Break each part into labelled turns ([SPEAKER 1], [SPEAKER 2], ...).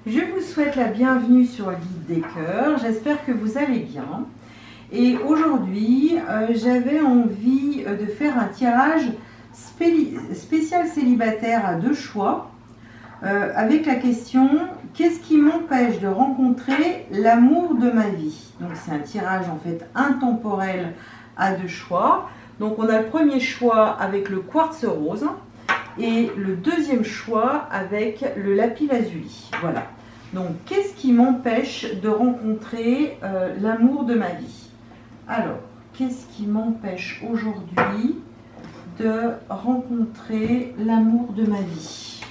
[SPEAKER 1] Je vous souhaite la bienvenue sur le guide des cœurs, j'espère que vous allez bien. Et aujourd'hui, j'avais envie de faire un tirage spécial célibataire à 2 choix, avec la question « Qu'est-ce qui m'empêche de rencontrer l'amour de ma vie ?» Donc c'est un tirage en fait intemporel à 2 choix. Donc on a le premier choix avec le quartz rose et le deuxième choix avec le lapis lazuli. Voilà. Donc qu'est-ce qui m'empêche de rencontrer l'amour de ma vie? Alors, qu'est-ce qui m'empêche aujourd'hui de rencontrer l'amour de ma vie?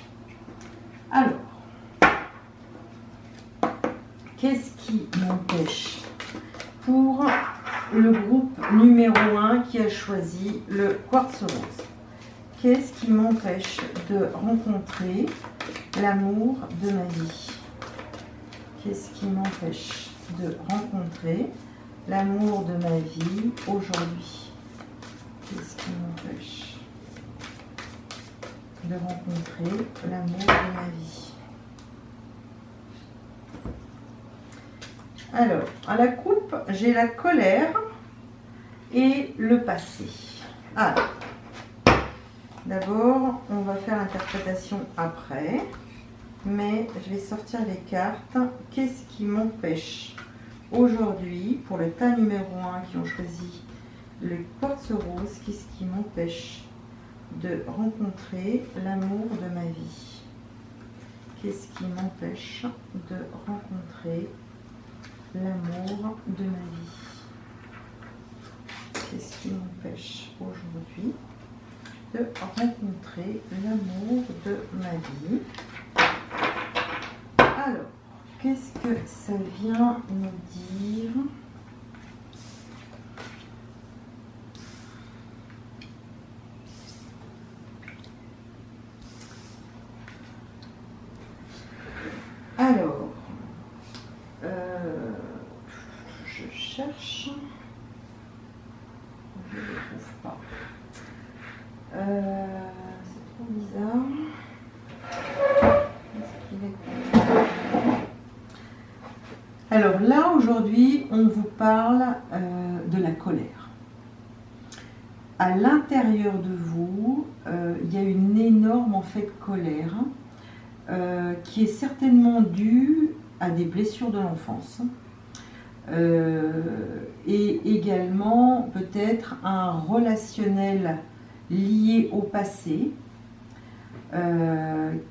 [SPEAKER 1] Alors, qu'est-ce qui m'empêche pour le groupe numéro 1 qui a choisi le quartz rose? Qu'est-ce qui m'empêche de rencontrer l'amour de ma vie? Qu'est-ce qui m'empêche de rencontrer l'amour de ma vie aujourd'hui? Qu'est-ce qui m'empêche de rencontrer l'amour de ma vie? Alors, à la coupe, j'ai la colère et le passé. Alors, d'abord, on va faire l'interprétation après, mais je vais sortir les cartes. Qu'est-ce qui m'empêche aujourd'hui, pour le tas numéro 1 qui ont choisi le quartz rose, qu'est-ce qui m'empêche de rencontrer l'amour de ma vie? Qu'est-ce qui m'empêche de rencontrer l'amour de ma vie? Qu'est-ce qui m'empêche aujourd'hui de rencontrer l'amour de ma vie? Alors, qu'est-ce que ça vient nous dire? Alors, je cherche, je ne le trouve pas. C'est trop bizarre. Est-ce qu'il est... Alors là, aujourd'hui, on vous parle de la colère. À l'intérieur de vous, il y a une énorme en fait colère qui est certainement due à des blessures de l'enfance et également peut-être un relationnel lié au passé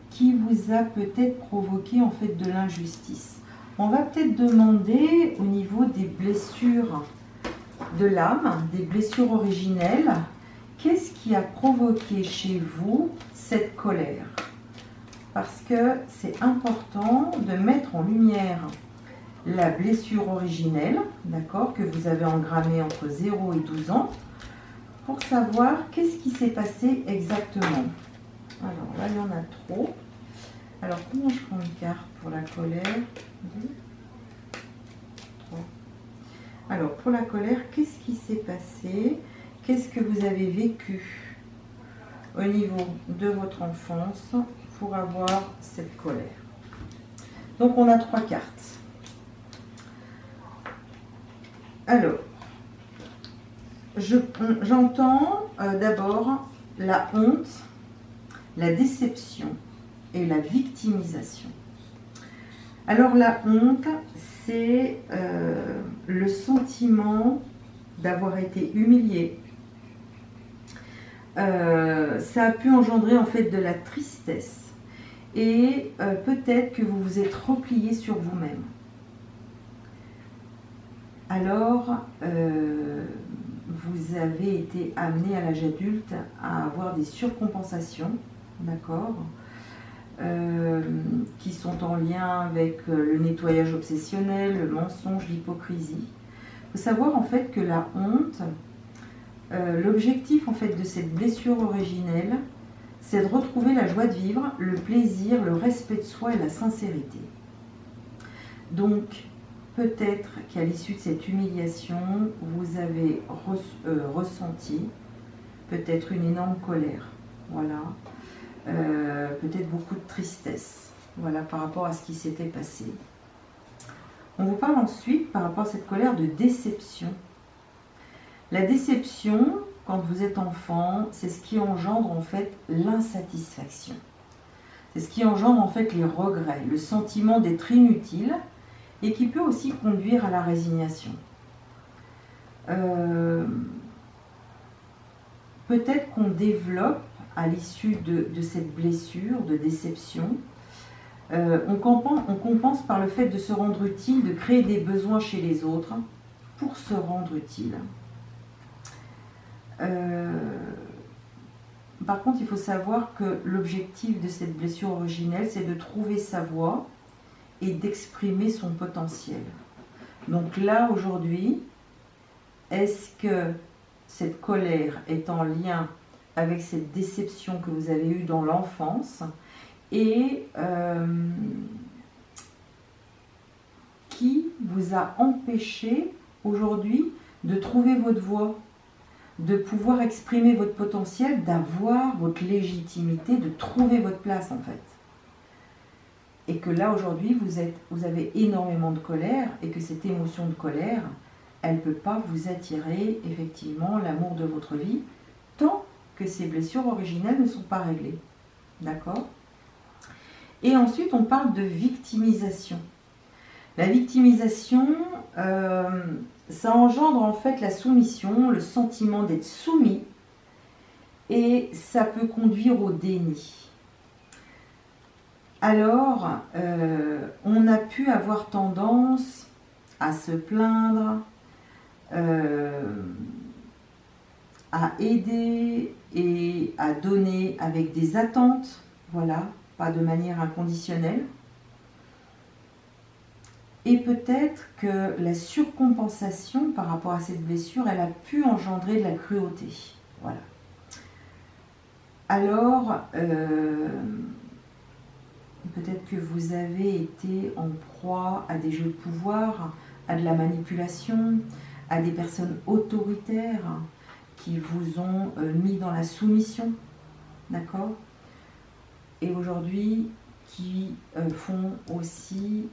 [SPEAKER 1] qui vous a peut-être provoqué en fait de l'injustice. On va peut-être demander au niveau des blessures de l'âme, des blessures originelles, qu'est-ce qui a provoqué chez vous cette colère? Parce que c'est important de mettre en lumière la blessure originelle, d'accord, que vous avez engrammée entre 0 et 12 ans, pour savoir qu'est-ce qui s'est passé exactement. Alors là, il y en a trop. Alors, comment je prends une carte pour la colère? 2, 3. Alors, pour la colère, qu'est-ce qui s'est passé? Qu'est-ce que vous avez vécu au niveau de votre enfance pour avoir cette colère? Donc, on a 3 cartes. Alors, j'entends d'abord la honte, la déception et la victimisation. Alors la honte, c'est le sentiment d'avoir été humilié. Ça a pu engendrer en fait de la tristesse et peut-être que vous vous êtes replié sur vous-même. Alors, vous avez été amené à l'âge adulte à avoir des surcompensations, d'accord, qui sont en lien avec le nettoyage obsessionnel, le mensonge, l'hypocrisie. Il faut savoir en fait que la honte, l'objectif en fait de cette blessure originelle, c'est de retrouver la joie de vivre, le plaisir, le respect de soi et la sincérité. Donc, peut-être qu'à l'issue de cette humiliation, vous avez ressenti peut-être une énorme colère, voilà, peut-être beaucoup de tristesse. voilà, par rapport à ce qui s'était passé. On vous parle ensuite, par rapport à cette colère, de déception. La déception, quand vous êtes enfant, c'est ce qui engendre en fait l'insatisfaction. C'est ce qui engendre en fait les regrets, le sentiment d'être inutile et qui peut aussi conduire à la résignation. Peut-être qu'on développe à l'issue de cette blessure, de déception, on compense par le fait de se rendre utile, de créer des besoins chez les autres pour se rendre utile. Par contre, il faut savoir que l'objectif de cette blessure originelle, c'est de trouver sa voie et d'exprimer son potentiel. Donc là, aujourd'hui, est-ce que cette colère est en lien avec cette déception que vous avez eue dans l'enfance et qui vous a empêché aujourd'hui de trouver votre voie, de pouvoir exprimer votre potentiel, d'avoir votre légitimité, de trouver votre place en fait. Et que là aujourd'hui vous avez énormément de colère et que cette émotion de colère, elle ne peut pas vous attirer effectivement l'amour de votre vie tant que ces blessures originelles ne sont pas réglées. D'accord ? Et ensuite on parle de victimisation. La victimisation, ça engendre en fait la soumission, le sentiment d'être soumis, et ça peut conduire au déni. Alors, on a pu avoir tendance à se plaindre, à aider et à donner avec des attentes, voilà, pas de manière inconditionnelle. Et peut-être que la surcompensation par rapport à cette blessure, elle a pu engendrer de la cruauté. Voilà. Alors, peut-être que vous avez été en proie à des jeux de pouvoir, à de la manipulation, à des personnes autoritaires qui vous ont mis dans la soumission. D'accord ? Et aujourd'hui, qui font aussi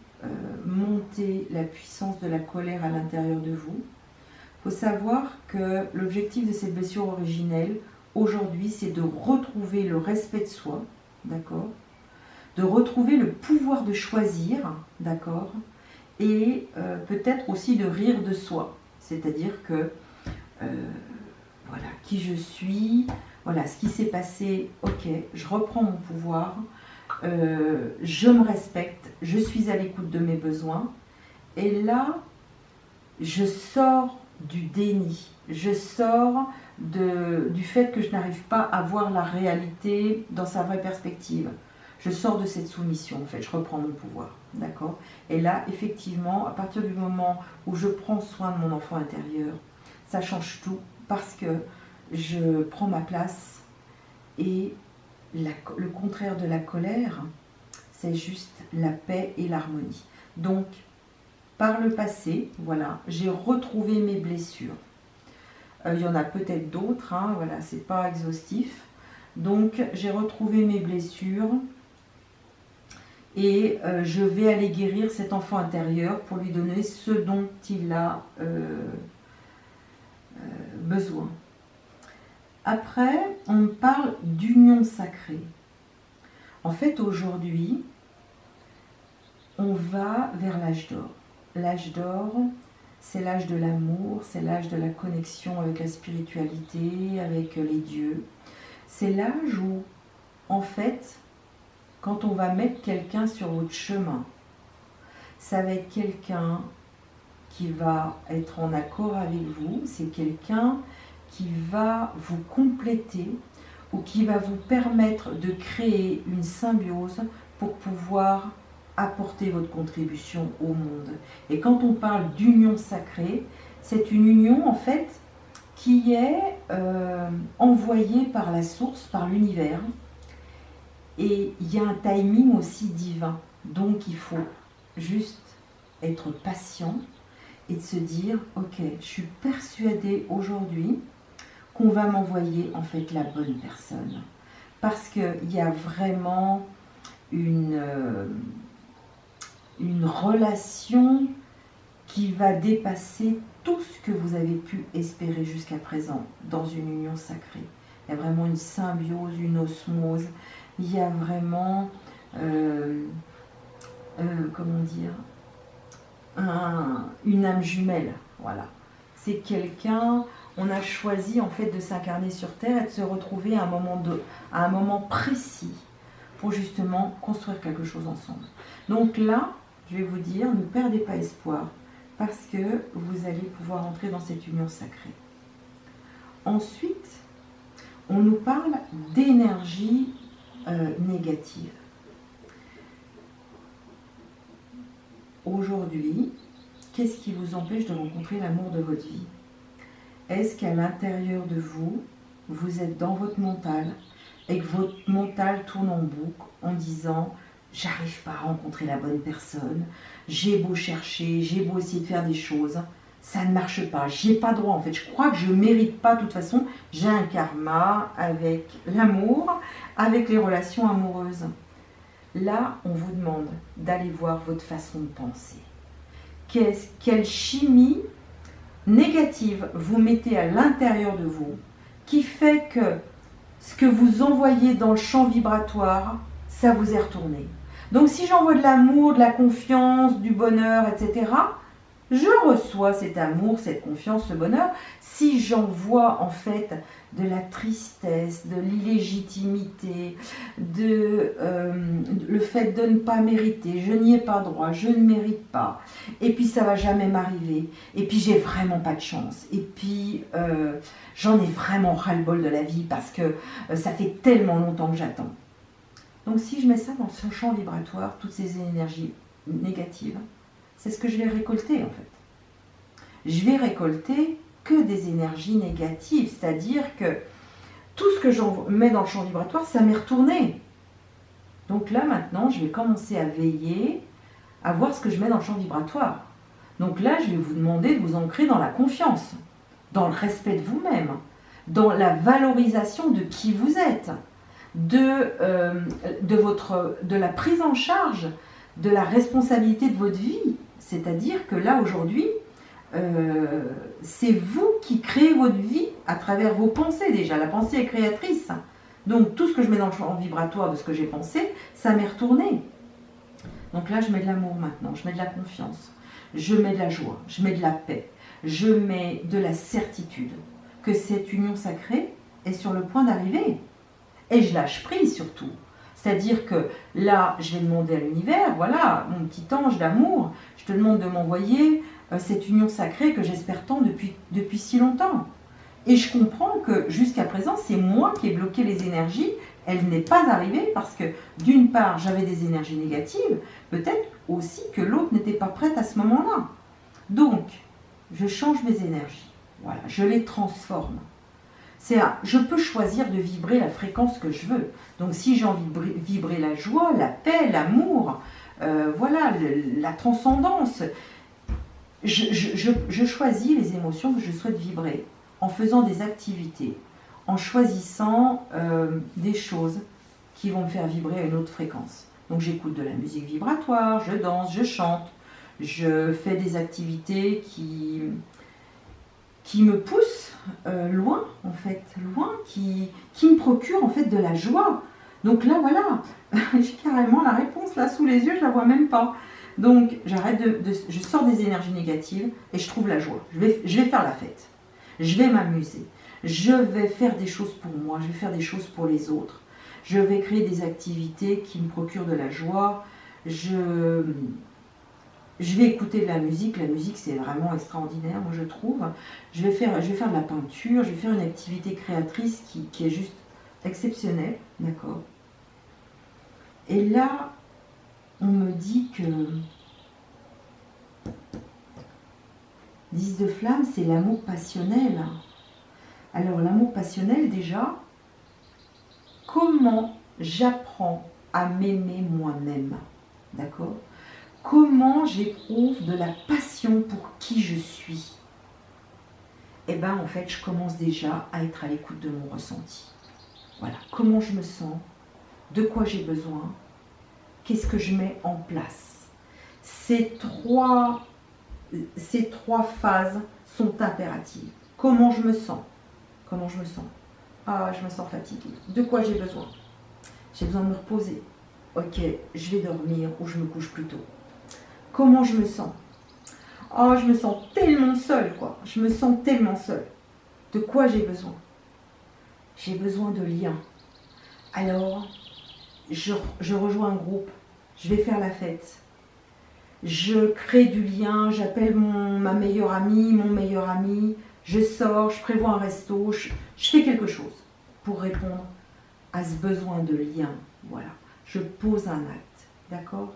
[SPEAKER 1] monter la puissance de la colère à l'intérieur de vous. Il faut savoir que l'objectif de cette blessure originelle, aujourd'hui, c'est de retrouver le respect de soi, d'accord ? De retrouver le pouvoir de choisir, d'accord ? Et peut-être aussi de rire de soi. C'est-à-dire que, voilà, qui je suis, voilà, ce qui s'est passé, ok, je reprends mon pouvoir, je me respecte, je suis à l'écoute de mes besoins, et là, je sors du déni, je sors du fait que je n'arrive pas à voir la réalité dans sa vraie perspective. Je sors de cette soumission, en fait, je reprends mon pouvoir, d'accord ? Et là, effectivement, à partir du moment où je prends soin de mon enfant intérieur, ça change tout, parce que je prends ma place et le contraire de la colère, c'est juste la paix et l'harmonie. Donc, par le passé, voilà, j'ai retrouvé mes blessures. Il y en a peut-être d'autres, hein, voilà, c'est pas exhaustif. Donc, j'ai retrouvé mes blessures et je vais aller guérir cet enfant intérieur pour lui donner ce dont il a besoin. Après, on parle d'union sacrée. En fait, aujourd'hui, on va vers l'âge d'or. L'âge d'or, c'est l'âge de l'amour, c'est l'âge de la connexion avec la spiritualité, avec les dieux. C'est l'âge où, en fait, quand on va mettre quelqu'un sur votre chemin, ça va être quelqu'un qui va être en accord avec vous, c'est quelqu'un qui va vous compléter ou qui va vous permettre de créer une symbiose pour pouvoir apporter votre contribution au monde. Et quand on parle d'union sacrée, c'est une union en fait qui est envoyée par la source, par l'univers. Et il y a un timing aussi divin. Donc il faut juste être patient et de se dire, ok, je suis persuadée aujourd'hui qu'on va m'envoyer en fait la bonne personne. Parce qu'il y a vraiment une relation qui va dépasser tout ce que vous avez pu espérer jusqu'à présent dans une union sacrée. Il y a vraiment une symbiose, une osmose, il y a vraiment, comment dire, une âme jumelle, voilà. C'est quelqu'un, on a choisi en fait de s'incarner sur Terre et de se retrouver à un moment précis pour justement construire quelque chose ensemble. Donc là, je vais vous dire, ne perdez pas espoir parce que vous allez pouvoir entrer dans cette union sacrée. Ensuite, on nous parle d'énergie négative. Aujourd'hui, qu'est-ce qui vous empêche de rencontrer l'amour de votre vie? Est-ce qu'à l'intérieur de vous, vous êtes dans votre mental et que votre mental tourne en boucle en disant « j'arrive pas à rencontrer la bonne personne, j'ai beau chercher, j'ai beau essayer de faire des choses, ça ne marche pas, j'y ai pas droit en fait, je crois que je ne mérite pas de toute façon, j'ai un karma avec l'amour, avec les relations amoureuses ». Là, on vous demande d'aller voir votre façon de penser. Quelle chimie négative vous mettez à l'intérieur de vous qui fait que ce que vous envoyez dans le champ vibratoire, ça vous est retourné. Donc si j'envoie de l'amour, de la confiance, du bonheur, etc., je reçois cet amour, cette confiance, ce bonheur. Si j'envoie en fait de la tristesse, de l'illégitimité, le fait de ne pas mériter, je n'y ai pas droit, je ne mérite pas, et puis ça va jamais m'arriver, et puis j'ai vraiment pas de chance, et puis j'en ai vraiment ras-le-bol de la vie parce que ça fait tellement longtemps que j'attends. Donc si je mets ça dans ce champ vibratoire, toutes ces énergies négatives, c'est ce que je vais récolter en fait. Je vais récolter que des énergies négatives, c'est-à-dire que tout ce que je mets dans le champ vibratoire, ça m'est retourné. Donc là maintenant, je vais commencer à veiller, à voir ce que je mets dans le champ vibratoire. Donc là, je vais vous demander de vous ancrer dans la confiance, dans le respect de vous-même, dans la valorisation de qui vous êtes, de la prise en charge de la responsabilité de votre vie. C'est-à-dire que là, aujourd'hui, c'est vous qui créez votre vie à travers vos pensées déjà. La pensée est créatrice. Donc tout ce que je mets dans le champ vibratoire de ce que j'ai pensé, ça m'est retourné. Donc là, je mets de l'amour maintenant, je mets de la confiance, je mets de la joie, je mets de la paix, je mets de la certitude que cette union sacrée est sur le point d'arriver. Et je lâche prise surtout. C'est-à-dire que là, je vais demander à l'univers, voilà, mon petit ange d'amour, je te demande de m'envoyer cette union sacrée que j'espère tant depuis si longtemps. Et je comprends que jusqu'à présent, c'est moi qui ai bloqué les énergies. Elle n'est pas arrivée parce que d'une part, j'avais des énergies négatives, peut-être aussi que l'autre n'était pas prête à ce moment-là. Donc, je change mes énergies. Voilà, je les transforme. Je peux choisir de vibrer la fréquence que je veux. Donc si j'ai envie de vibrer la joie, la paix, l'amour, voilà, la transcendance, je choisis les émotions que je souhaite vibrer en faisant des activités, en choisissant des choses qui vont me faire vibrer à une autre fréquence. Donc j'écoute de la musique vibratoire, je danse, je chante, je fais des activités qui me poussent loin, en fait, loin, qui me procurent en fait de la joie. Donc là, voilà, j'ai carrément la réponse là sous les yeux, je la vois même pas. Donc j'arrête je sors des énergies négatives et je trouve la joie. Je vais faire la fête, je vais m'amuser, je vais faire des choses pour moi, je vais faire des choses pour les autres. Je vais créer des activités qui me procurent de la joie. Je vais écouter de la musique c'est vraiment extraordinaire, moi je trouve. Je vais faire de la peinture, je vais faire une activité créatrice qui est juste exceptionnelle, d'accord. Et là, on me dit que 10 de flamme, c'est l'amour passionnel. Alors l'amour passionnel déjà, comment j'apprends à m'aimer moi-même, d'accord? Comment j'éprouve de la passion pour qui je suis? Eh bien, en fait, je commence déjà à être à l'écoute de mon ressenti. Voilà, comment je me sens, de quoi j'ai besoin, qu'est-ce que je mets en place? Ces trois phases sont impératives. Comment je me sens? Comment je me sens? Ah, je me sens fatiguée. De quoi j'ai besoin? J'ai besoin de me reposer. Ok, je vais dormir ou je me couche plus tôt. Comment je me sens? Oh, je me sens tellement seule, quoi. Je me sens tellement seule. De quoi j'ai besoin? J'ai besoin de liens. Alors, je rejoins un groupe. Je vais faire la fête. Je crée du lien. J'appelle ma meilleure amie, mon meilleur ami. Je sors, je prévois un resto. Je fais quelque chose pour répondre à ce besoin de lien. Voilà. Je pose un acte. D'accord?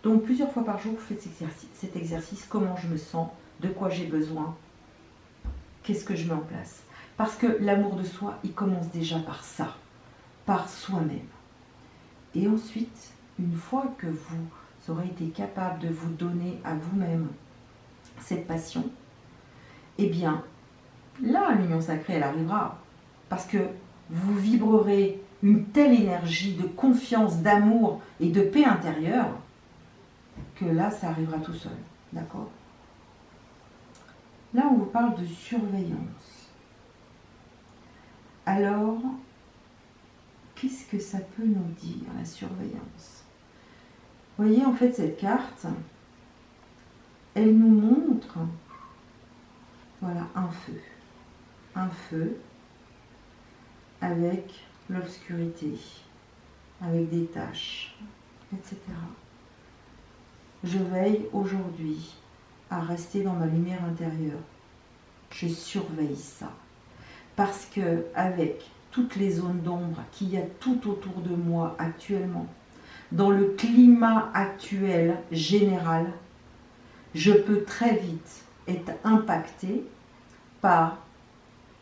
[SPEAKER 1] Donc, plusieurs fois par jour, vous faites cet exercice. Comment je me sens? De quoi j'ai besoin? Qu'est-ce que je mets en place? Parce que l'amour de soi, il commence déjà par ça, par soi-même. Et ensuite, une fois que vous aurez été capable de vous donner à vous-même cette passion, eh bien, là, l'union sacrée, elle arrivera. Parce que vous vibrerez une telle énergie de confiance, d'amour et de paix intérieure que là, ça arrivera tout seul. D'accord? Là, on vous parle de surveillance. Alors, qu'est-ce que ça peut nous dire, la surveillance? Vous voyez, en fait, cette carte, elle nous montre, voilà, un feu. Un feu avec l'obscurité, avec des taches, etc. Je veille aujourd'hui à rester dans ma lumière intérieure. Je surveille ça. Parce que avec toutes les zones d'ombre qu'il y a tout autour de moi actuellement, dans le climat actuel général, je peux très vite être impactée par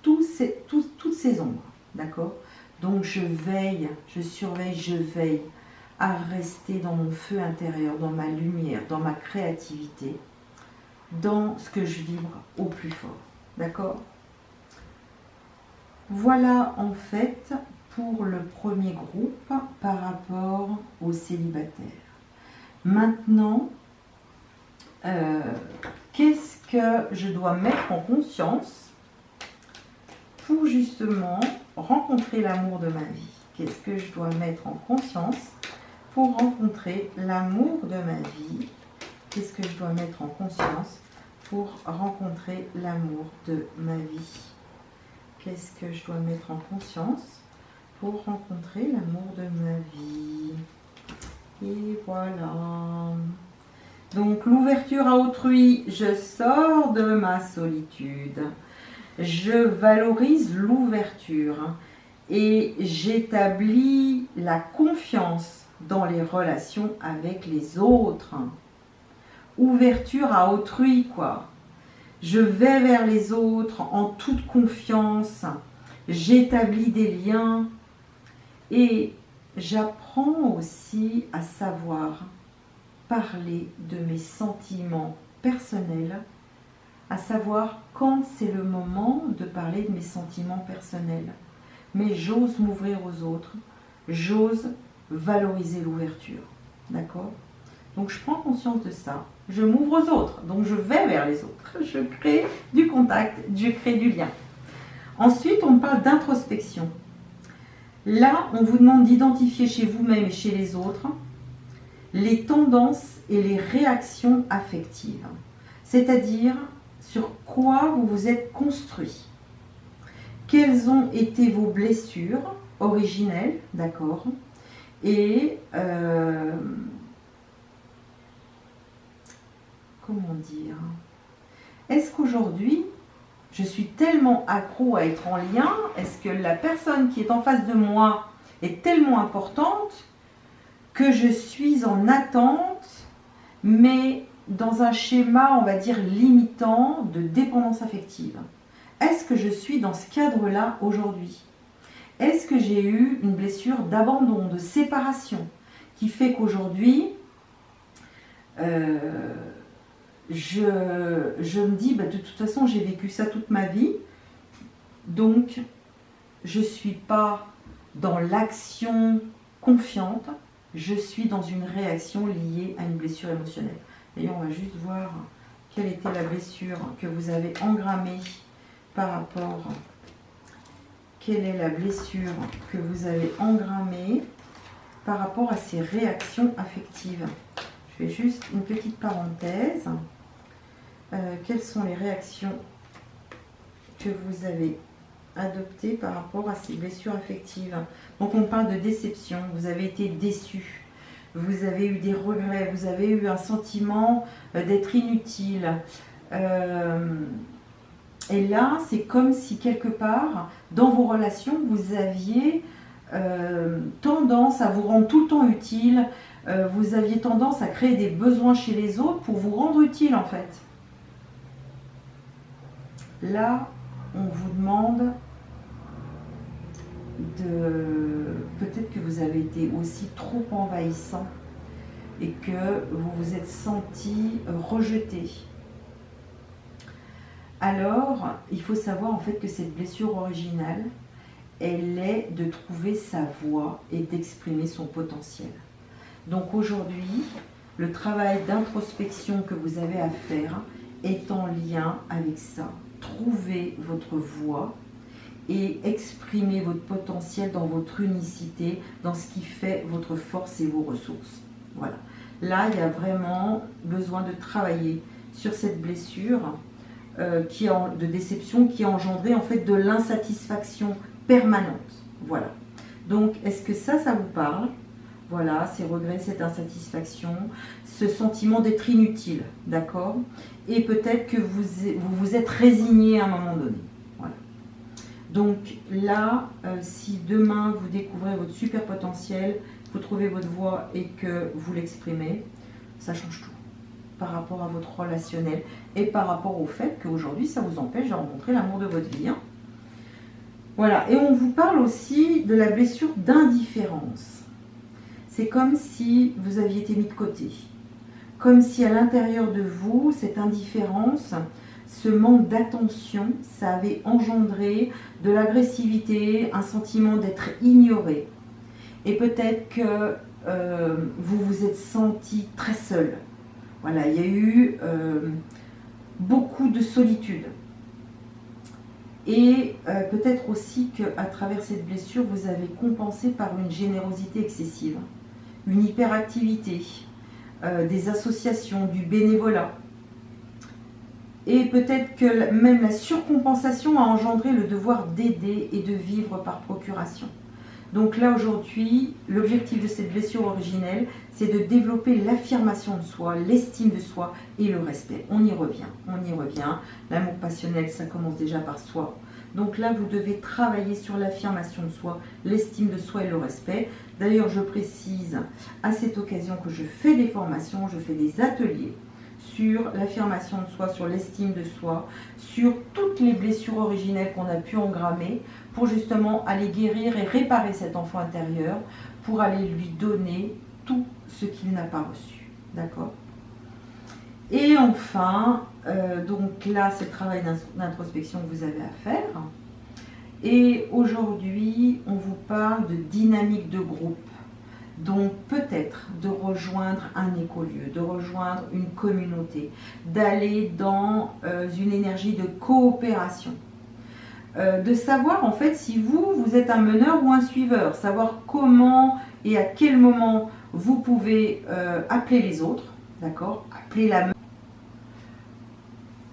[SPEAKER 1] toutes ces ombres. D'accord? Donc je veille, je surveille, je veille à rester dans mon feu intérieur, dans ma lumière, dans ma créativité, dans ce que je vibre au plus fort. D'accord? Voilà en fait pour le premier groupe par rapport aux célibataires. Maintenant, qu'est-ce que je dois mettre en conscience pour justement rencontrer l'amour de ma vie? Qu'est-ce que je dois mettre en conscience pour rencontrer l'amour de ma vie? Qu'est-ce que je dois mettre en conscience pour rencontrer l'amour de ma vie? Qu'est-ce que je dois mettre en conscience pour rencontrer l'amour de ma vie? Et voilà. Donc l'ouverture à autrui, je sors de ma solitude. Je valorise l'ouverture et j'établis la confiance dans les relations avec les autres. Ouverture à autrui, quoi. Je vais vers les autres en toute confiance. J'établis des liens et j'apprends aussi à savoir parler de mes sentiments personnels, à savoir quand c'est le moment de parler de mes sentiments personnels. Mais j'ose m'ouvrir aux autres, j'ose valoriser l'ouverture. D'accord? Donc je prends conscience de ça, je m'ouvre aux autres, donc je vais vers les autres, je crée du contact, je crée du lien. Ensuite, on parle d'introspection. Là, on vous demande d'identifier chez vous-même et chez les autres les tendances et les réactions affectives, c'est-à-dire sur quoi vous vous êtes construit. Quelles ont été vos blessures originelles, d'accord, et comment dire, est-ce qu'aujourd'hui je suis tellement accro à être en lien, est-ce que la personne qui est en face de moi est tellement importante que je suis en attente, mais dans un schéma, on va dire, limitant de dépendance affective? Est-ce que je suis dans ce cadre-là aujourd'hui? Est-ce que j'ai eu une blessure d'abandon, de séparation, qui fait qu'aujourd'hui, je me dis, de toute façon, j'ai vécu ça toute ma vie, donc je ne suis pas dans l'action confiante, je suis dans une réaction liée à une blessure émotionnelle. D'ailleurs, on va juste voir quelle était la blessure que vous avez engrammée par rapport. Quelle est la blessure que vous avez engrammée par rapport à ces réactions affectives? Je fais juste une petite parenthèse. Quelles sont les réactions que vous avez adoptées par rapport à ces blessures affectives? Donc on parle de déception, vous avez été déçu, vous avez eu des regrets, vous avez eu un sentiment d'être inutile. Et là, c'est comme si quelque part, dans vos relations, vous aviez tendance à vous rendre tout le temps utile, vous aviez tendance à créer des besoins chez les autres pour vous rendre utile en fait. Là, on vous demande peut-être que vous avez été aussi trop envahissant et que vous vous êtes senti rejeté. Alors, il faut savoir en fait que cette blessure originale, elle est de trouver sa voie et d'exprimer son potentiel. Donc aujourd'hui, le travail d'introspection que vous avez à faire est en lien avec ça. Trouvez votre voie et exprimez votre potentiel dans votre unicité, dans ce qui fait votre force et vos ressources. Voilà. Là, il y a vraiment besoin de travailler sur cette blessure de déception qui a engendré en fait de l'insatisfaction permanente. Voilà. Donc, est-ce que ça vous parle? Voilà, ces regrets, cette insatisfaction, ce sentiment d'être inutile, d'accord? Et peut-être que vous vous êtes résigné à un moment donné. Voilà. Donc là, si demain vous découvrez votre super potentiel, vous trouvez votre voie et que vous l'exprimez, ça change tout par rapport à votre relationnel et par rapport au fait qu'aujourd'hui, ça vous empêche de rencontrer l'amour de votre vie. Hein. Voilà, et on vous parle aussi de la blessure d'indifférence. C'est comme si vous aviez été mis de côté. Comme si à l'intérieur de vous, cette indifférence, ce manque d'attention, ça avait engendré de l'agressivité, un sentiment d'être ignoré. Et peut-être que vous vous êtes senti très seul. Voilà, il y a eu beaucoup de solitude. Et peut-être aussi qu'à travers cette blessure, vous avez compensé par une générosité excessive, une hyperactivité, des associations, du bénévolat. Et peut-être que même la surcompensation a engendré le devoir d'aider et de vivre par procuration. Donc là aujourd'hui, l'objectif de cette blessure originelle, c'est de développer l'affirmation de soi, l'estime de soi et le respect. On y revient, on y revient. L'amour passionnel, ça commence déjà par soi. Donc là, vous devez travailler sur l'affirmation de soi, l'estime de soi et le respect. D'ailleurs, je précise à cette occasion que je fais des formations, je fais des ateliers sur l'affirmation de soi, sur l'estime de soi, sur toutes les blessures originelles qu'on a pu engrammer pour justement aller guérir et réparer cet enfant intérieur, pour aller lui donner tout ce qu'il n'a pas reçu. D'accord ? Et enfin, donc là, c'est le travail d'introspection que vous avez à faire. Et aujourd'hui, on vous parle de dynamique de groupe. Donc peut-être de rejoindre un écolieu, de rejoindre une communauté, d'aller dans une énergie de coopération. De savoir en fait si vous êtes un meneur ou un suiveur, savoir comment et à quel moment vous pouvez appeler les autres, d'accord, appeler la main.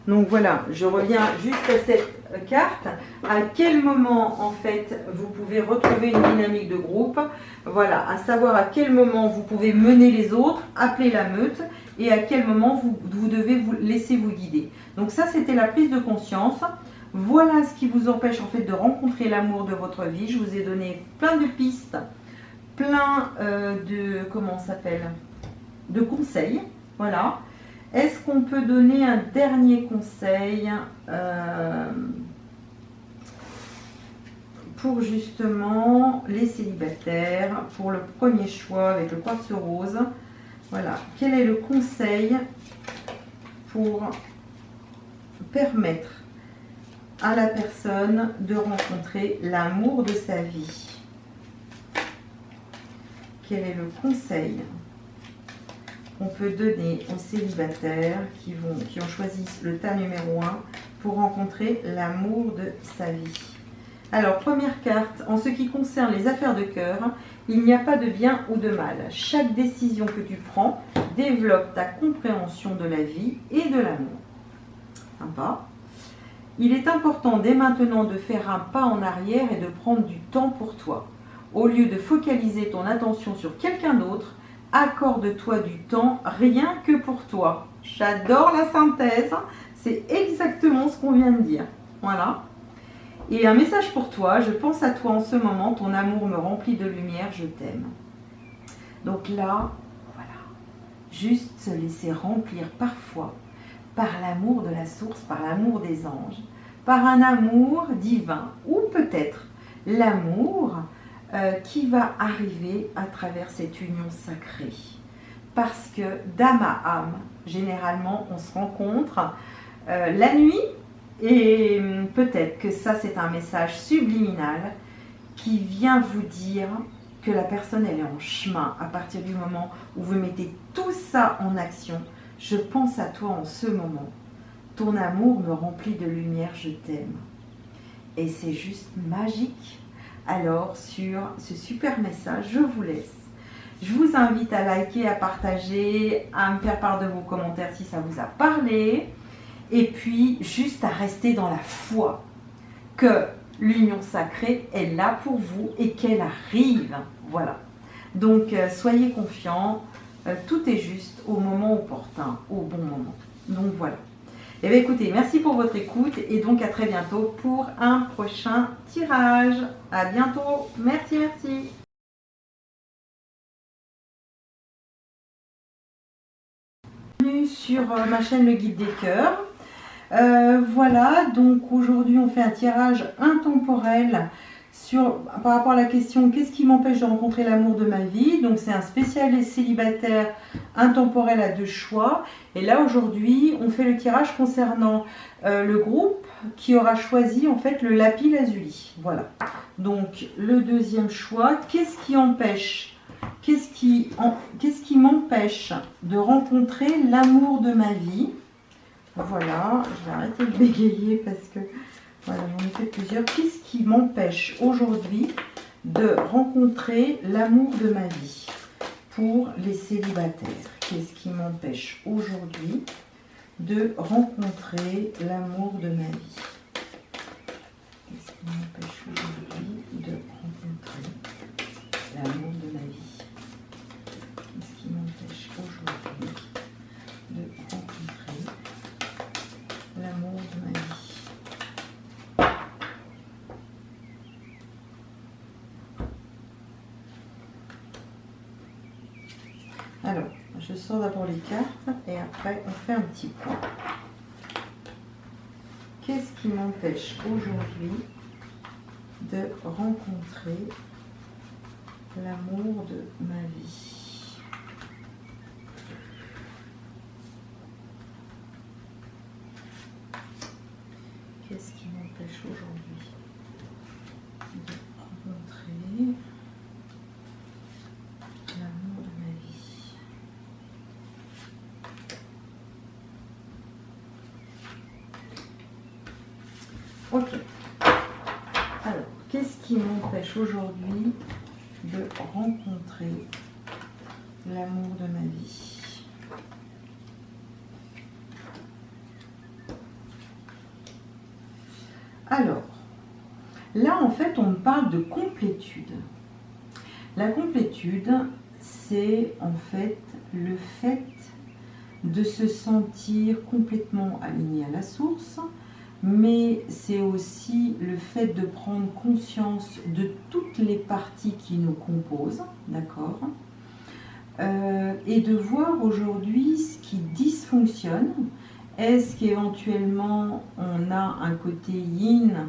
[SPEAKER 1] Donc voilà, je reviens juste à cette carte. À quel moment en fait vous pouvez retrouver une dynamique de groupe, voilà, à savoir à quel moment vous pouvez mener les autres, appeler la meute, et à quel moment vous devez vous laisser vous guider. Donc ça, c'était la prise de conscience. Voilà ce qui vous empêche en fait de rencontrer l'amour de votre vie. Je vous ai donné plein de pistes, plein de conseils. Voilà. Est-ce qu'on peut donner un dernier conseil pour justement les célibataires, pour le premier choix avec le quartz rose? Voilà. Quel est le conseil pour permettre à la personne de rencontrer l'amour de sa vie? quel est le conseil qu'on peut donner aux célibataires qui ont choisi le tas numéro 1 pour rencontrer l'amour de sa vie. Alors, première carte, en ce qui concerne les affaires de cœur, il n'y a pas de bien ou de mal. Chaque décision que tu prends développe ta compréhension de la vie et de l'amour. Sympa. Il est important dès maintenant de faire un pas en arrière et de prendre du temps pour toi. Au lieu de focaliser ton attention sur quelqu'un d'autre, accorde-toi du temps rien que pour toi. J'adore la synthèse, c'est exactement ce qu'on vient de dire. Voilà. Et un message pour toi, je pense à toi en ce moment, ton amour me remplit de lumière, je t'aime. Donc là, voilà, juste se laisser remplir parfois par l'amour de la source, par l'amour des anges, par un amour divin, ou peut-être l'amour qui va arriver à travers cette union sacrée. Parce que d'âme à âme, généralement, on se rencontre la nuit, et peut-être que ça, c'est un message subliminal qui vient vous dire que la personne, elle est en chemin à partir du moment où vous mettez tout ça en action. Je pense à toi en ce moment. Ton amour me remplit de lumière, je t'aime. Et c'est juste magique. Alors, sur ce super message, je vous laisse. Je vous invite à liker, à partager, à me faire part de vos commentaires si ça vous a parlé. Et puis, juste à rester dans la foi que l'union sacrée est là pour vous et qu'elle arrive. Voilà. Donc, soyez confiants. Tout est juste au moment opportun, au bon moment. Donc, voilà. Eh bien, écoutez, merci pour votre écoute et donc à très bientôt pour un prochain tirage. À bientôt. Merci, merci. Bienvenue sur ma chaîne Le Guide des Cœurs. Voilà, donc aujourd'hui on fait un tirage intemporel par rapport à la question qu'est-ce qui m'empêche de rencontrer l'amour de ma vie. Donc c'est un spécial célibataire intemporel à 2 choix. Et là aujourd'hui on fait le tirage concernant le groupe qui aura choisi en fait le lapis lazuli. Voilà, donc le deuxième choix, qu'est-ce qui m'empêche de rencontrer l'amour de ma vie. Voilà, je vais arrêter de bégayer parce que voilà, j'en ai fait plusieurs. Qu'est-ce qui m'empêche aujourd'hui de rencontrer l'amour de ma vie pour les célibataires? Qu'est-ce qui m'empêche aujourd'hui de rencontrer l'amour de ma vie? Qu'est-ce qui m'empêche aujourd'hui de rencontrer l'amour de ma vie? Qu'est-ce qui m'empêche aujourd'hui de rencontrer l'amour de ma vie? Alors, je sors d'abord les cartes et après on fait un petit point. Qu'est-ce qui m'empêche aujourd'hui de rencontrer l'amour de ma vie? Qu'est-ce qui m'empêche aujourd'hui de rencontrer l'amour de ma vie? Ok. Alors, qu'est-ce qui m'empêche aujourd'hui de rencontrer l'amour de ma vie? Alors, là en fait on me parle de complétude. La complétude, c'est en fait le fait de se sentir complètement aligné à la source, mais c'est aussi le fait de prendre conscience de toutes les parties qui nous composent, d'accord, et de voir aujourd'hui ce qui dysfonctionne. Est-ce qu'éventuellement on a un côté yin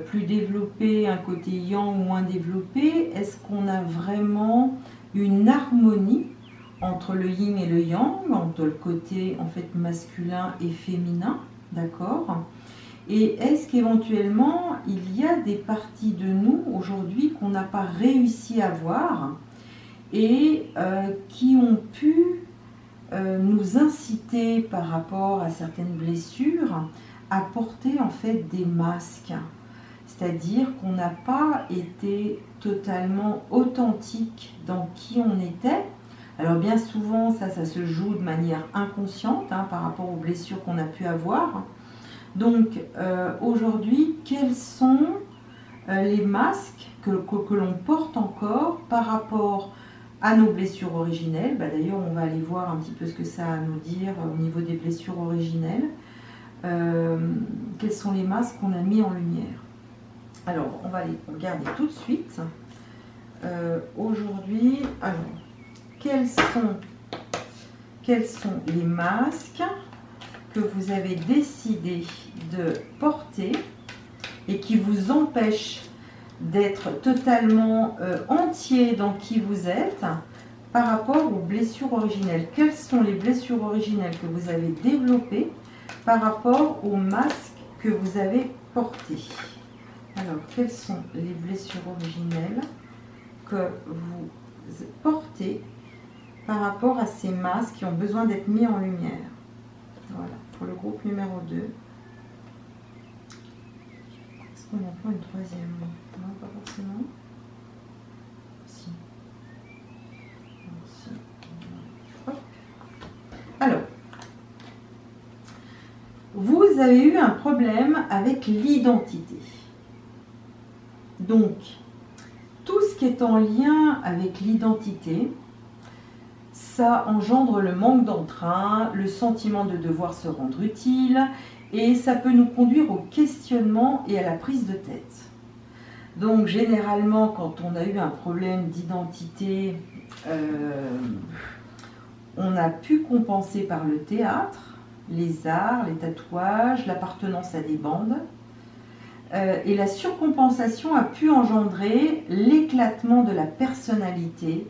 [SPEAKER 1] plus développé, un côté yang moins développé? Est-ce qu'on a vraiment une harmonie entre le yin et le yang, entre le côté en fait masculin et féminin, d'accord? Et est-ce qu'éventuellement il y a des parties de nous aujourd'hui qu'on n'a pas réussi à voir et qui ont pu nous inciter par rapport à certaines blessures à porter en fait des masques. C'est-à-dire qu'on n'a pas été totalement authentique dans qui on était. Alors bien souvent, ça se joue de manière inconsciente par rapport aux blessures qu'on a pu avoir. Donc aujourd'hui, quels sont les masques que l'on porte encore par rapport à nos blessures originelles? D'ailleurs, on va aller voir un petit peu ce que ça a à nous dire au niveau des blessures originelles. Quels sont les masques qu'on a mis en lumière? Alors, on va les regarder tout de suite. Aujourd'hui, alors, quels sont les masques que vous avez décidé de porter et qui vous empêchent d'être totalement entier dans qui vous êtes par rapport aux blessures originelles? Quelles sont les blessures originelles que vous avez développées par rapport aux masques que vous avez portés? Alors, quelles sont les blessures originelles que vous portez par rapport à ces masques qui ont besoin d'être mis en lumière? Voilà, pour le groupe numéro 2. Est-ce qu'on en prend une troisième? Non, pas forcément. Si. Si. Hop. Alors, vous avez eu un problème avec l'identité. Donc, tout ce qui est en lien avec l'identité, ça engendre le manque d'entrain, le sentiment de devoir se rendre utile, et ça peut nous conduire au questionnement et à la prise de tête. Donc, généralement, quand on a eu un problème d'identité, on a pu compenser par le théâtre, les arts, les tatouages, l'appartenance à des bandes. Et la surcompensation a pu engendrer l'éclatement de la personnalité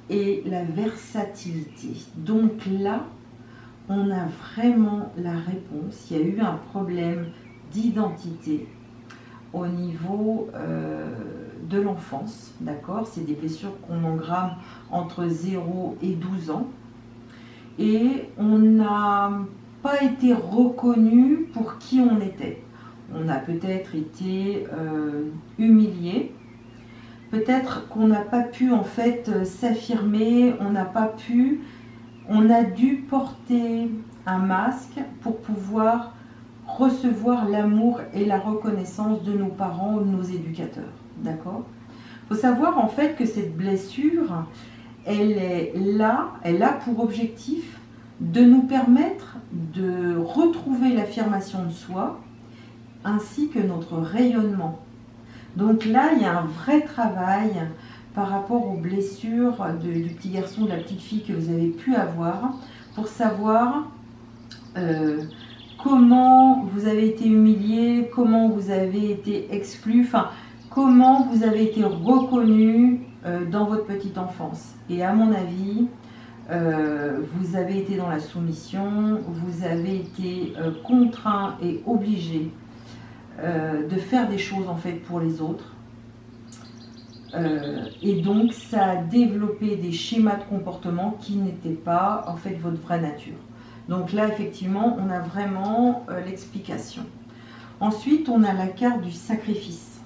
[SPEAKER 1] et la versatilité. Donc là, on a vraiment la réponse. Il y a eu un problème d'identité au niveau de l'enfance, d'accord? C'est des blessures qu'on engramme entre 0 et 12 ans. Et on n'a pas été reconnu pour qui on était. On a peut-être été humilié, peut-être qu'on n'a pas pu en fait s'affirmer, on a dû porter un masque pour pouvoir recevoir l'amour et la reconnaissance de nos parents ou de nos éducateurs, d'accord? Il faut savoir en fait que cette blessure, elle a pour objectif de nous permettre de retrouver l'affirmation de soi, ainsi que notre rayonnement. Donc là, il y a un vrai travail par rapport aux blessures du petit garçon, de la petite fille que vous avez pu avoir, pour savoir comment vous avez été humilié, comment vous avez été exclu, enfin, comment vous avez été reconnu dans votre petite enfance. Et à mon avis, vous avez été dans la soumission, vous avez été contraint et obligé de faire des choses en fait pour les autres, et donc ça a développé des schémas de comportement qui n'étaient pas en fait votre vraie nature. Donc là effectivement on a vraiment l'explication. Ensuite on a la carte du sacrifice.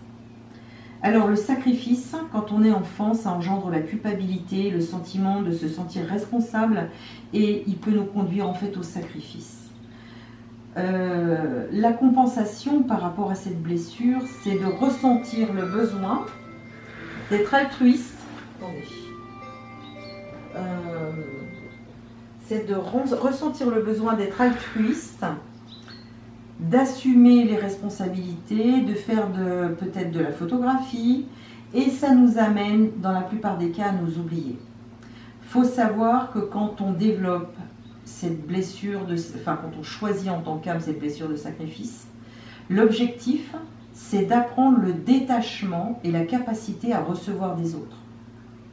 [SPEAKER 1] Alors le sacrifice, quand on est enfant, ça engendre la culpabilité, le sentiment de se sentir responsable, et il peut nous conduire en fait au sacrifice. La compensation par rapport à cette blessure, c'est de ressentir le besoin d'être altruiste. C'est de ressentir le besoin d'être altruiste, d'assumer les responsabilités, de faire peut-être de la photographie, et ça nous amène dans la plupart des cas à nous oublier. Il faut savoir que quand on développe cette blessure, quand on choisit en tant qu'âme cette blessure de sacrifice, l'objectif c'est d'apprendre le détachement et la capacité à recevoir des autres.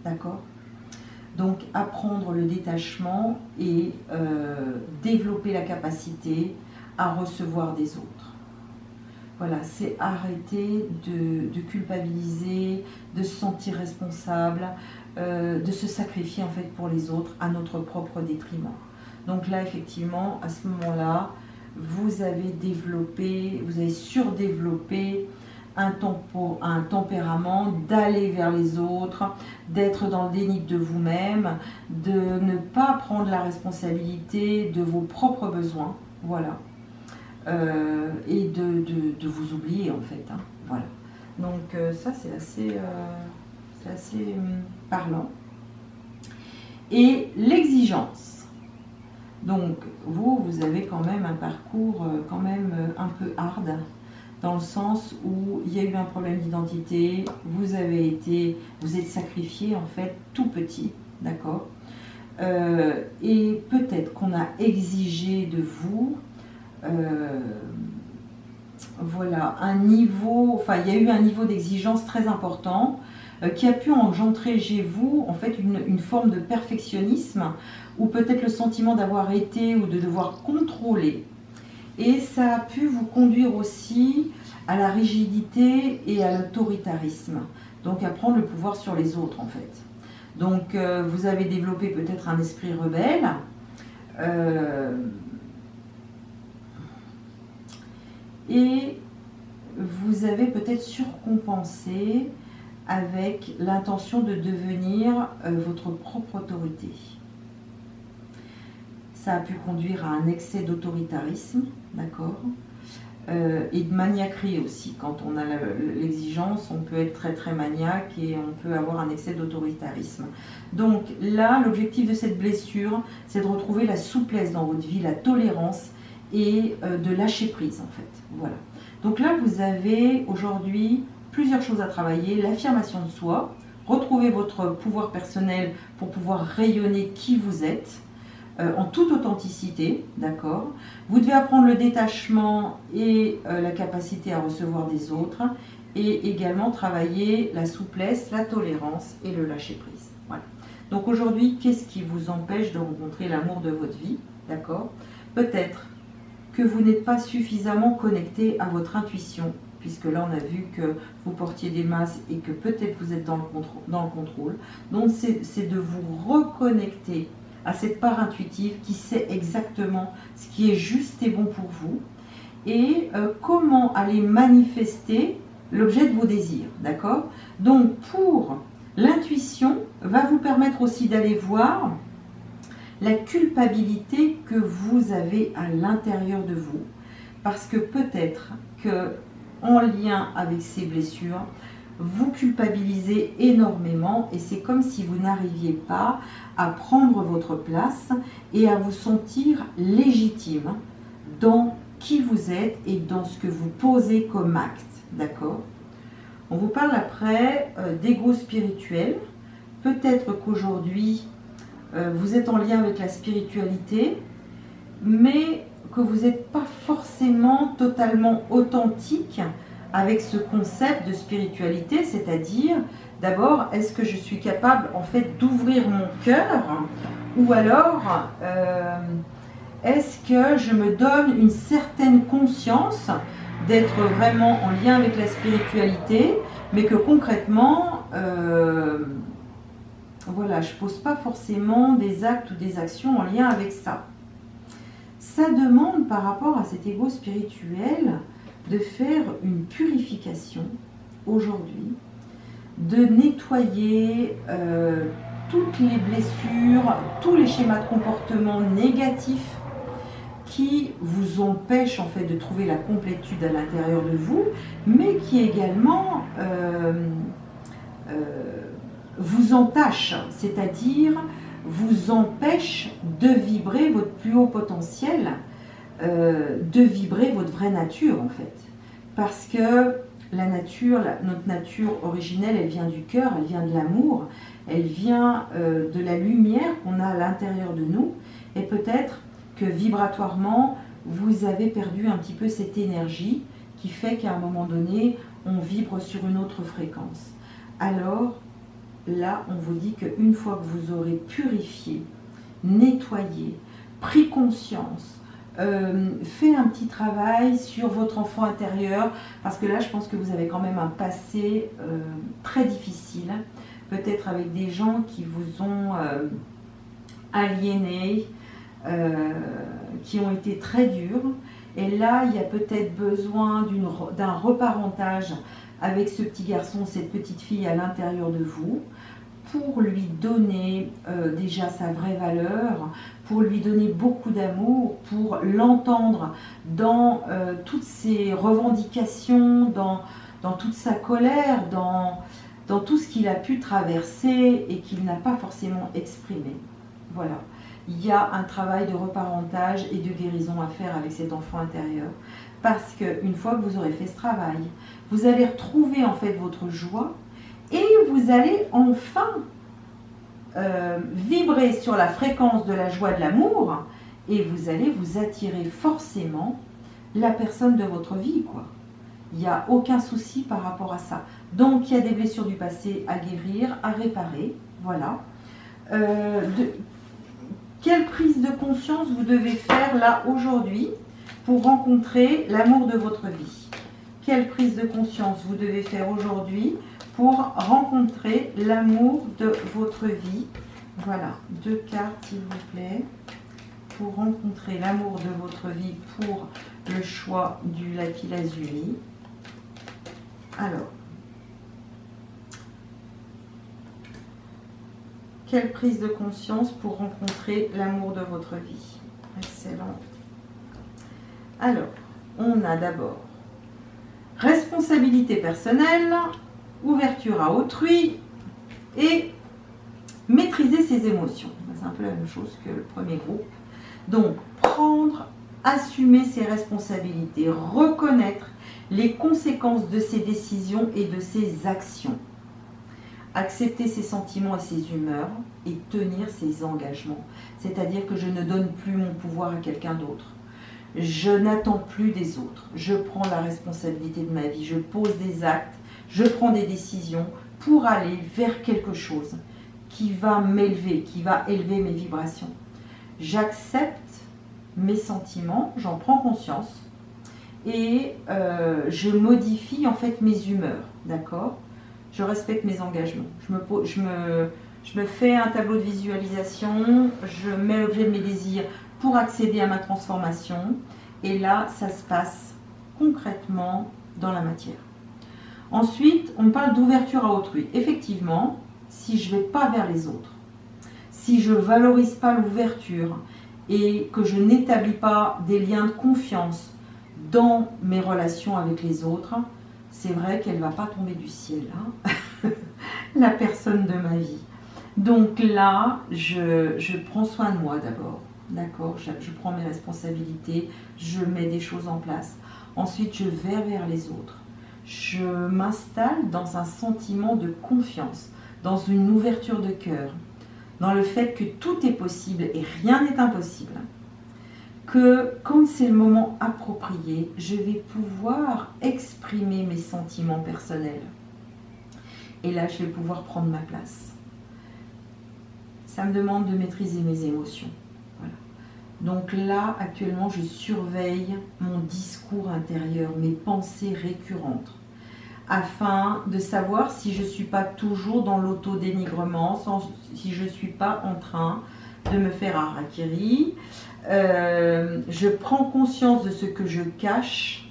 [SPEAKER 1] D'accord? Donc apprendre le détachement et développer la capacité à recevoir des autres. Voilà, c'est arrêter de culpabiliser, de se sentir responsable, de se sacrifier en fait pour les autres à notre propre détriment. Donc là, effectivement, à ce moment-là, vous avez surdéveloppé un tempérament d'aller vers les autres, d'être dans le déni de vous-même, de ne pas prendre la responsabilité de vos propres besoins, voilà, et de vous oublier en fait, hein, voilà. Donc ça c'est assez parlant. Et l'exigence. Donc vous avez quand même un parcours quand même un peu hard, dans le sens où il y a eu un problème d'identité, vous êtes sacrifié en fait tout petit, d'accord, et peut-être qu'on a exigé de vous, voilà, un niveau, enfin il y a eu un niveau d'exigence très important qui a pu engendrer chez vous en fait une forme de perfectionnisme, ou peut-être le sentiment d'avoir été ou de devoir contrôler. Et ça a pu vous conduire aussi à la rigidité et à l'autoritarisme, donc à prendre le pouvoir sur les autres en fait. Donc vous avez développé peut-être un esprit rebelle, et vous avez peut-être surcompensé avec l'intention de devenir votre propre autorité. Ça a pu conduire à un excès d'autoritarisme, d'accord, et de maniaquerie aussi. Quand on a l'exigence, on peut être très très maniaque et on peut avoir un excès d'autoritarisme. Donc là, l'objectif de cette blessure, c'est de retrouver la souplesse dans votre vie, la tolérance et de lâcher prise en fait. Voilà. Donc là, vous avez aujourd'hui plusieurs choses à travailler. L'affirmation de soi, retrouver votre pouvoir personnel pour pouvoir rayonner qui vous êtes, en toute authenticité, d'accord. Vous devez apprendre le détachement et la capacité à recevoir des autres, et également travailler la souplesse, la tolérance et le lâcher-prise. Voilà. Donc aujourd'hui, qu'est-ce qui vous empêche de rencontrer l'amour de votre vie, d'accord? Peut-être que vous n'êtes pas suffisamment connecté à votre intuition, puisque là on a vu que vous portiez des masques et que peut-être vous êtes dans le contrôle. Donc c'est de vous reconnecter à cette part intuitive qui sait exactement ce qui est juste et bon pour vous, et comment aller manifester l'objet de vos désirs, d'accord? Donc pour l'intuition va vous permettre aussi d'aller voir la culpabilité que vous avez à l'intérieur de vous, parce que peut-être que en lien avec ces blessures, vous culpabilisez énormément, et c'est comme si vous n'arriviez pas à prendre votre place et à vous sentir légitime dans qui vous êtes et dans ce que vous posez comme acte, d'accord? On vous parle après d'ego spirituel. Peut-être qu'aujourd'hui vous êtes en lien avec la spiritualité, mais que vous n'êtes pas forcément totalement authentique avec ce concept de spiritualité, c'est-à-dire, d'abord, est-ce que je suis capable en fait d'ouvrir mon cœur, ou alors est-ce que je me donne une certaine conscience d'être vraiment en lien avec la spiritualité, mais que concrètement, voilà, je ne pose pas forcément des actes ou des actions en lien avec ça. Ça demande par rapport à cet ego spirituel de faire une purification aujourd'hui, de nettoyer toutes les blessures, tous les schémas de comportement négatifs qui vous empêchent en fait de trouver la complétude à l'intérieur de vous, mais qui également vous entachent, c'est-à-dire vous empêchent de vibrer votre plus haut potentiel, de vibrer votre vraie nature en fait. Parce que la nature, notre nature originelle, elle vient du cœur, elle vient de l'amour, elle vient de la lumière qu'on a à l'intérieur de nous, et peut-être que vibratoirement, vous avez perdu un petit peu cette énergie qui fait qu'à un moment donné, on vibre sur une autre fréquence. Alors, là, on vous dit qu'une fois que vous aurez purifié, nettoyé, pris conscience fait un petit travail sur votre enfant intérieur, parce que là je pense que vous avez quand même un passé très difficile, peut-être avec des gens qui vous ont aliéné, qui ont été très durs, et là il y a peut-être besoin d'un reparentage avec ce petit garçon, cette petite fille à l'intérieur de vous, pour lui donner déjà sa vraie valeur, pour lui donner beaucoup d'amour, pour l'entendre dans toutes ses revendications, dans toute sa colère, dans tout ce qu'il a pu traverser et qu'il n'a pas forcément exprimé. Voilà. Il y a un travail de reparentage et de guérison à faire avec cet enfant intérieur. Parce qu'une fois que vous aurez fait ce travail, vous allez retrouver en fait votre joie et vous allez enfin vibrer sur la fréquence de la joie, de l'amour, et vous allez vous attirer forcément la personne de votre vie, quoi. Il n'y a aucun souci par rapport à ça. Donc il y a des blessures du passé à guérir, à réparer, voilà. Quelle prise de conscience vous devez faire là aujourd'hui pour rencontrer l'amour de votre vie? Quelle prise de conscience vous devez faire aujourd'hui pour rencontrer l'amour de votre vie? Voilà, 2 cartes s'il vous plaît, pour rencontrer l'amour de votre vie pour le choix du lapis lazuli. Alors, quelle prise de conscience pour rencontrer l'amour de votre vie? Excellent. Alors, on a d'abord responsabilité personnelle, ouverture à autrui et maîtriser ses émotions. C'est un peu la même chose que le premier groupe. Donc, assumer ses responsabilités, reconnaître les conséquences de ses décisions et de ses actions. Accepter ses sentiments et ses humeurs et tenir ses engagements. C'est-à-dire que je ne donne plus mon pouvoir à quelqu'un d'autre. Je n'attends plus des autres. Je prends la responsabilité de ma vie. Je pose des actes. Je prends des décisions pour aller vers quelque chose qui va m'élever, qui va élever mes vibrations. J'accepte mes sentiments, j'en prends conscience et je modifie en fait mes humeurs, d'accord? Je respecte mes engagements. Je me fais un tableau de visualisation, je mets l'objet de mes désirs pour accéder à ma transformation et là, ça se passe concrètement dans la matière. Ensuite, on parle d'ouverture à autrui. Effectivement, si je ne vais pas vers les autres, si je ne valorise pas l'ouverture et que je n'établis pas des liens de confiance dans mes relations avec les autres, c'est vrai qu'elle ne va pas tomber du ciel, hein, la personne de ma vie. Donc là, je prends soin de moi d'abord, d'accord, je prends mes responsabilités, je mets des choses en place. Ensuite, je vais vers les autres. Je m'installe dans un sentiment de confiance, dans une ouverture de cœur, dans le fait que tout est possible et rien n'est impossible, que quand c'est le moment approprié, je vais pouvoir exprimer mes sentiments personnels. Et là, je vais pouvoir prendre ma place. Ça me demande de maîtriser mes émotions. Voilà. Donc là, actuellement, je surveille mon discours intérieur, mes pensées récurrentes, afin de savoir si je ne suis pas toujours dans l'autodénigrement, si je ne suis pas en train de me faire harakiri. Je prends conscience de ce que je cache.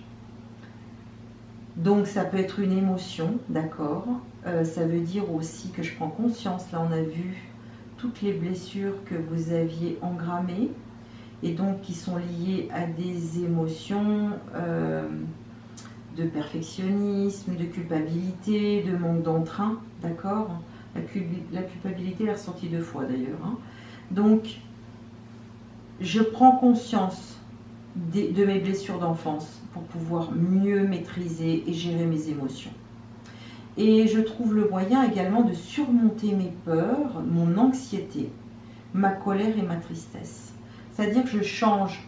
[SPEAKER 1] Donc ça peut être une émotion, d'accord. Ça veut dire aussi que je prends conscience, là on a vu toutes les blessures que vous aviez engrammées et donc qui sont liées à des émotions de perfectionnisme, de culpabilité, de manque d'entrain, d'accord. La culpabilité est ressortie 2 fois d'ailleurs, hein. Donc je prends conscience de mes blessures d'enfance pour pouvoir mieux maîtriser et gérer mes émotions. Et je trouve le moyen également de surmonter mes peurs, mon anxiété, ma colère et ma tristesse. C'est-à-dire que je change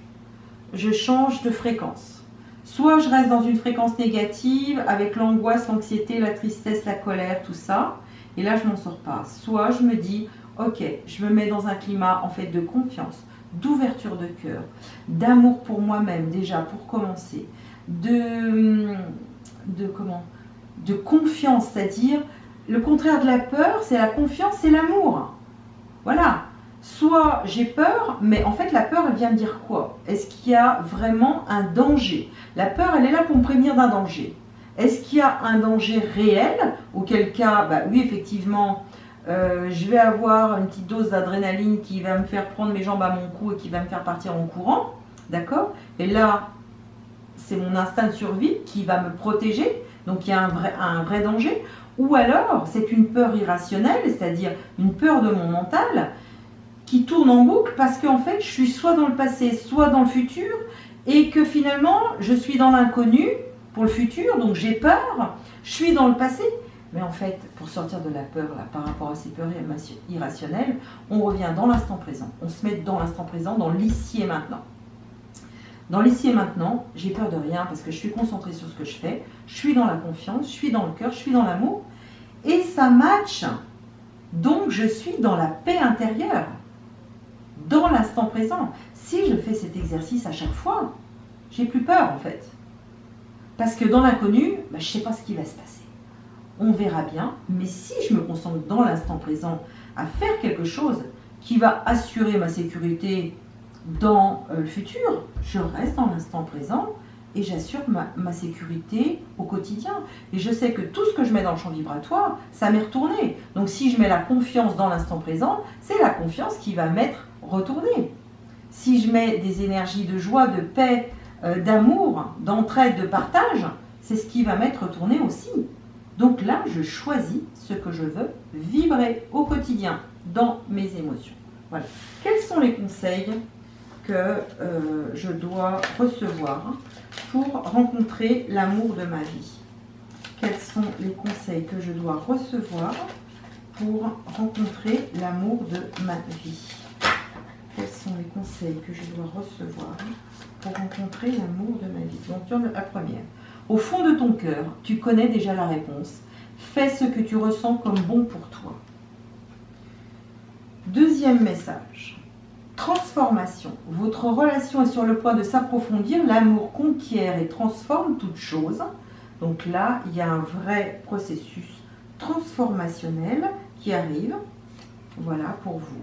[SPEAKER 1] de fréquence. Soit je reste dans une fréquence négative avec l'angoisse, l'anxiété, la tristesse, la colère, tout ça, et là je m'en sors pas. Soit je me dis, ok, je me mets dans un climat en fait de confiance, d'ouverture de cœur, d'amour pour moi-même déjà pour commencer, de confiance, c'est-à-dire le contraire de la peur, c'est la confiance, c'est l'amour. Voilà. Soit j'ai peur, mais en fait la peur, elle vient me dire quoi? Est-ce qu'il y a vraiment un danger? La peur, elle est là pour me prévenir d'un danger. Est-ce qu'il y a un danger réel? Auquel cas, bah oui, effectivement, je vais avoir une petite dose d'adrénaline qui va me faire prendre mes jambes à mon cou et qui va me faire partir en courant. D'accord? Et là, c'est mon instinct de survie qui va me protéger. Donc il y a un vrai danger. Ou alors, c'est une peur irrationnelle, c'est-à-dire une peur de mon mental qui tourne en boucle parce qu'en fait, je suis soit dans le passé, soit dans le futur et que finalement, je suis dans l'inconnu pour le futur, donc j'ai peur, je suis dans le passé. Mais en fait, pour sortir de la peur là, par rapport à ces peurs irrationnelles, on revient dans l'instant présent. On se met dans l'instant présent, dans l'ici et maintenant. Dans l'ici et maintenant, j'ai peur de rien parce que je suis concentrée sur ce que je fais, je suis dans la confiance, je suis dans le cœur, je suis dans l'amour et ça match. Donc je suis dans la paix intérieure, dans l'instant présent. Si je fais cet exercice à chaque fois, j'ai plus peur en fait. Parce que dans l'inconnu, je ne sais pas ce qui va se passer. On verra bien, mais si je me concentre dans l'instant présent à faire quelque chose qui va assurer ma sécurité dans le futur, je reste dans l'instant présent et j'assure ma sécurité au quotidien. Et je sais que tout ce que je mets dans le champ vibratoire, ça m'est retourné. Donc si je mets la confiance dans l'instant présent, c'est la confiance qui va m'être retournée. Si je mets des énergies de joie, de paix, d'amour, d'entraide, de partage, c'est ce qui va m'être retourné aussi. Donc là, je choisis ce que je veux vibrer au quotidien dans mes émotions. Voilà. Quels sont les conseils que je dois recevoir pour rencontrer l'amour de ma vie? Quels sont les conseils que je dois recevoir pour rencontrer l'amour de ma vie? Quels sont les conseils que je dois recevoir pour rencontrer l'amour de ma vie? Donc, la première. Au fond de ton cœur, tu connais déjà la réponse. Fais ce que tu ressens comme bon pour toi. Deuxième message. Transformation. Votre relation est sur le point de s'approfondir. L'amour conquiert et transforme toute chose. Donc là, il y a un vrai processus transformationnel qui arrive. Voilà pour vous.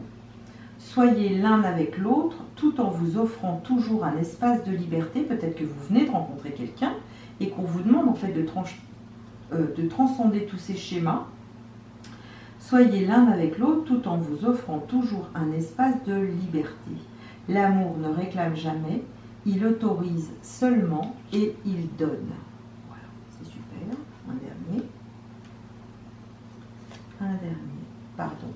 [SPEAKER 1] Soyez l'un avec l'autre tout en vous offrant toujours un espace de liberté. Peut-être que vous venez de rencontrer quelqu'un et qu'on vous demande en fait de transcender tous ces schémas. Soyez l'un avec l'autre tout en vous offrant toujours un espace de liberté. L'amour ne réclame jamais, il autorise seulement et il donne. Voilà, c'est super. Un dernier, pardon.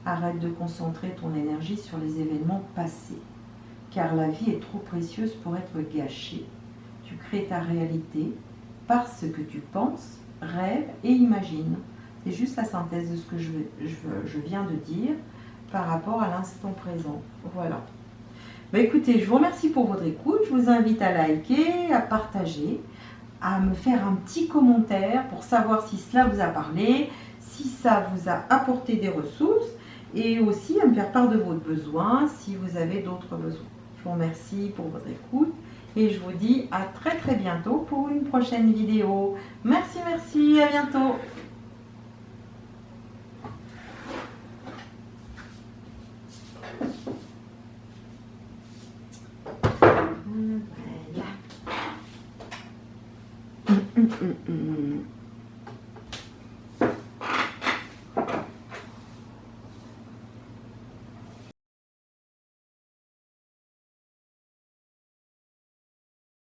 [SPEAKER 1] Arrête de concentrer ton énergie sur les événements passés, car la vie est trop précieuse pour être gâchée. Tu crées ta réalité par ce que tu penses, rêves et imagines. C'est juste la synthèse de ce que je viens de dire par rapport à l'instant présent. Voilà. Écoutez, je vous remercie pour votre écoute. Je vous invite à liker, à partager, à me faire un petit commentaire pour savoir si cela vous a parlé, si ça vous a apporté des ressources et aussi à me faire part de vos besoins si vous avez d'autres besoins. Je vous remercie pour votre écoute et je vous dis à très très bientôt pour une prochaine vidéo. Merci, merci, à bientôt. Voilà.